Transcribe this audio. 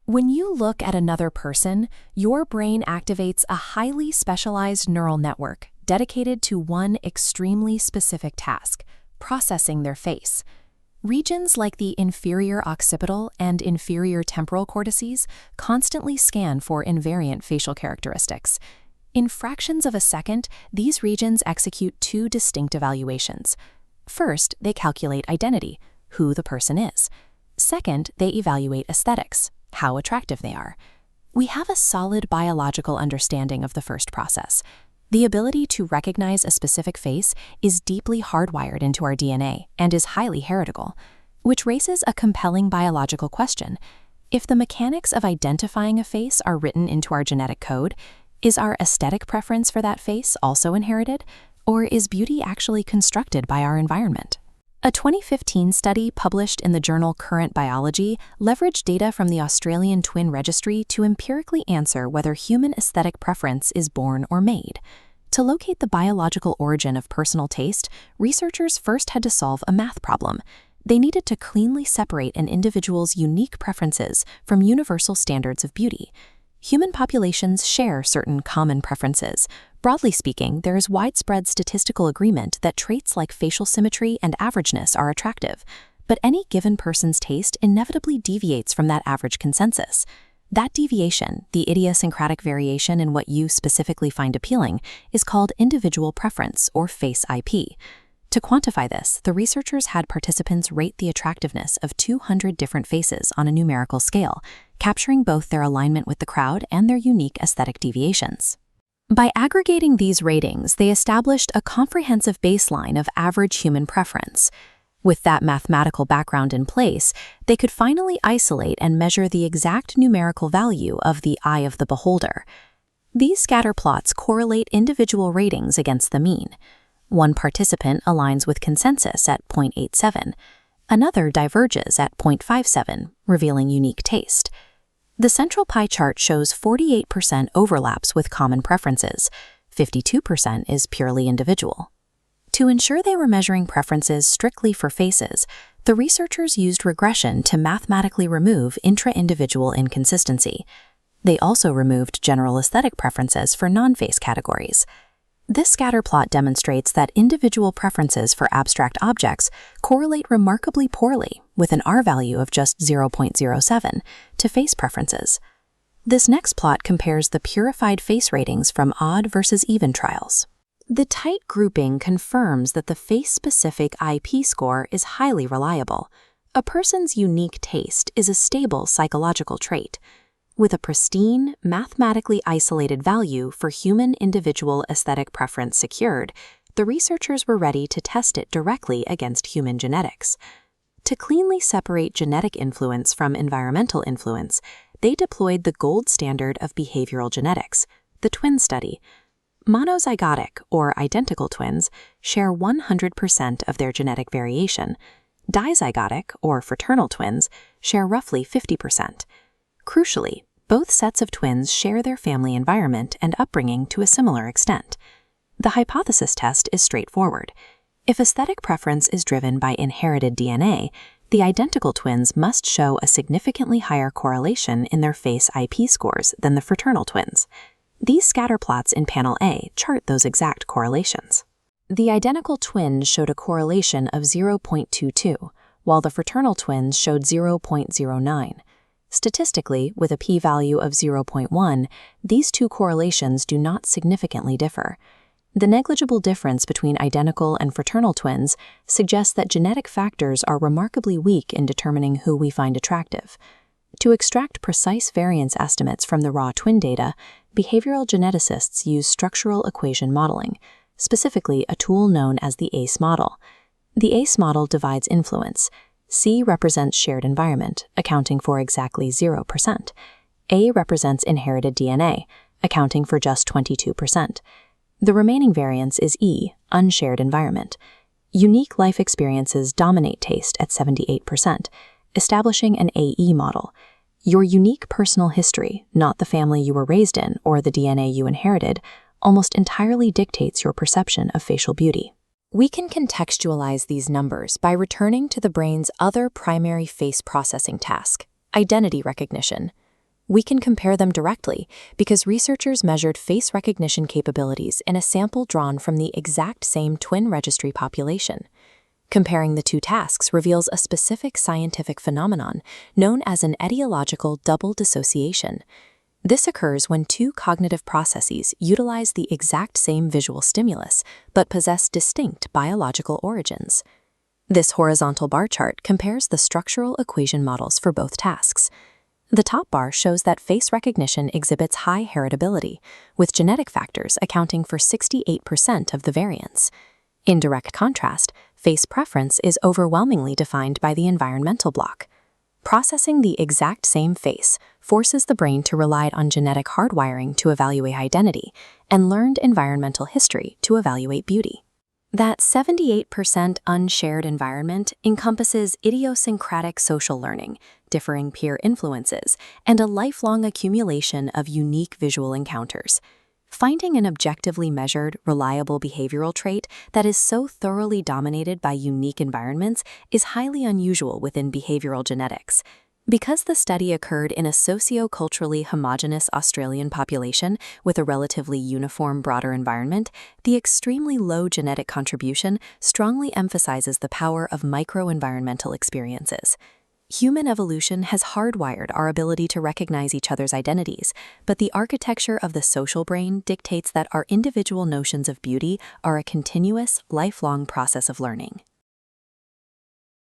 When you look at another person, your brain activates a highly specialized neural network dedicated to one extremely specific task: processing their face. Regions like the inferior occipital and inferior temporal cortices constantly scan for invariant facial characteristics. In fractions of a second, these regions execute two distinct evaluations. First, they calculate identity, who the person is. Second, they evaluate aesthetics, how attractive they are. We have a solid biological understanding of the first process. The ability to recognize a specific face is deeply hardwired into our DNA and is highly heritable, which raises a compelling biological question. If the mechanics of identifying a face are written into our genetic code, is our aesthetic preference for that face also inherited, or is beauty actually constructed by our environment? A 2015 study published in the journal Current Biology leveraged data from the Australian Twin Registry to empirically answer whether human aesthetic preference is born or made. To locate the biological origin of personal taste, researchers first had to solve a math problem. They needed to cleanly separate an individual's unique preferences from universal standards of beauty. Human populations share certain common preferences. Broadly speaking, there is widespread statistical agreement that traits like facial symmetry and averageness are attractive, but any given person's taste inevitably deviates from that average consensus. That deviation, the idiosyncratic variation in what you specifically find appealing, is called individual preference, or face IP. To quantify this, the researchers had participants rate the attractiveness of 200 different faces on a numerical scale, capturing both their alignment with the crowd and their unique aesthetic deviations. By aggregating these ratings, they established a comprehensive baseline of average human preference. With that mathematical background in place, they could finally isolate and measure the exact numerical value of the eye of the beholder. These scatter plots correlate individual ratings against the mean. One participant aligns with consensus at 0.87. Another diverges at 0.57, revealing unique taste. The central pie chart shows 48% overlaps with common preferences. 52% is purely individual. To ensure they were measuring preferences strictly for faces, the researchers used regression to mathematically remove intra-individual inconsistency. They also removed general aesthetic preferences for non-face categories. This scatter plot demonstrates that individual preferences for abstract objects correlate remarkably poorly, with an R-value of just 0.07, to face preferences. This next plot compares the purified face ratings from odd versus even trials. The tight grouping confirms that the face-specific IP score is highly reliable. A person's unique taste is a stable psychological trait. With a pristine, mathematically isolated value for human individual aesthetic preference secured, the researchers were ready to test it directly against human genetics. To cleanly separate genetic influence from environmental influence, they deployed the gold standard of behavioral genetics, the twin study. Monozygotic, or identical twins, share 100% of their genetic variation. Dizygotic, or fraternal twins, share roughly 50%. Crucially, both sets of twins share their family environment and upbringing to a similar extent. The hypothesis test is straightforward. If aesthetic preference is driven by inherited DNA, the identical twins must show a significantly higher correlation in their face IP scores than the fraternal twins. These scatter plots in panel A chart those exact correlations. The identical twins showed a correlation of 0.22, while the fraternal twins showed 0.09. Statistically, with a p-value of 0.1, these two correlations do not significantly differ. The negligible difference between identical and fraternal twins suggests that genetic factors are remarkably weak in determining who we find attractive. To extract precise variance estimates from the raw twin data, behavioral geneticists use structural equation modeling, specifically a tool known as the ACE model. The ACE model divides influence. C represents shared environment, accounting for exactly 0%. A represents inherited DNA, accounting for just 22%. The remaining variance is E, unshared environment. Unique life experiences dominate taste at 78%, establishing an AE model. Your unique personal history, not the family you were raised in or the DNA you inherited, almost entirely dictates your perception of facial beauty. We can contextualize these numbers by returning to the brain's other primary face processing task, identity recognition. We can compare them directly because researchers measured face recognition capabilities in a sample drawn from the exact same twin registry population. Comparing the two tasks reveals a specific scientific phenomenon known as an etiological double dissociation. This occurs when two cognitive processes utilize the exact same visual stimulus but possess distinct biological origins. This horizontal bar chart compares the structural equation models for both tasks. The top bar shows that face recognition exhibits high heritability, with genetic factors accounting for 68% of the variance. In direct contrast, face preference is overwhelmingly defined by the environmental block. Processing the exact same face forces the brain to rely on genetic hardwiring to evaluate identity and learned environmental history to evaluate beauty. That 78% unshared environment encompasses idiosyncratic social learning, differing peer influences, and a lifelong accumulation of unique visual encounters. Finding an objectively measured, reliable behavioral trait that is so thoroughly dominated by unique environments is highly unusual within behavioral genetics. Because the study occurred in a socio-culturally homogeneous Australian population with a relatively uniform broader environment, the extremely low genetic contribution strongly emphasizes the power of micro-environmental experiences. Human evolution has hardwired our ability to recognize each other's identities, but the architecture of the social brain dictates that our individual notions of beauty are a continuous, lifelong process of learning.